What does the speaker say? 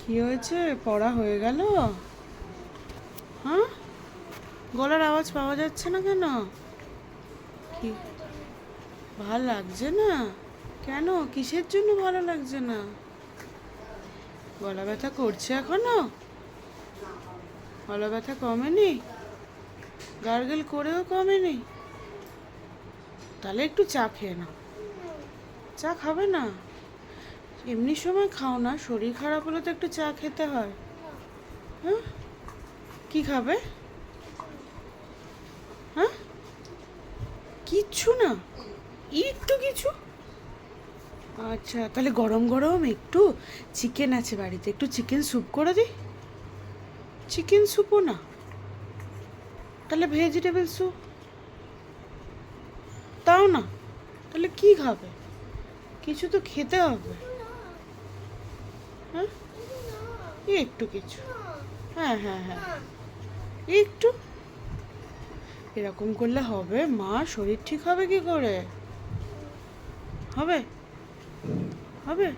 কি হয়েছে? পড়া হয়ে গেল? হ্যাঁ, গলার আওয়াজ পাওয়া যাচ্ছে না কেন? কি, ভালো লাগছে না? কেন, কিসের জন্য ভালো লাগছে না? গলা ব্যথা করছে এখনো? গলা ব্যথা কমেনি? গার্গেল করেও কমেনি? তাহলে একটু চা খেয়ে নাও। চা খাবে না? এমনি সময় খাও না, শরীর খারাপ হলে তো একটু চা খেতে হয়। হ্যাঁ, কি খাবে? হ্যাঁ, কিচ্ছু না? একটু কিছু? আচ্ছা, তাহলে গরম গরম একটু চিকেন আছে বাড়িতে, একটু চিকেন স্যুপ করে দিই। চিকেন স্যুপও না? তাহলে ভেজিটেবল স্যুপ? তাও না? তাহলে কি খাবে? কিছু তো খেতে হবে। হ্যাঁ, একটু কিছু। হ্যাঁ হ্যাঁ হ্যাঁ, একটু। এরকম করলে হবে? মা শরীর ঠিক হবে কি করে? হবে? হবে?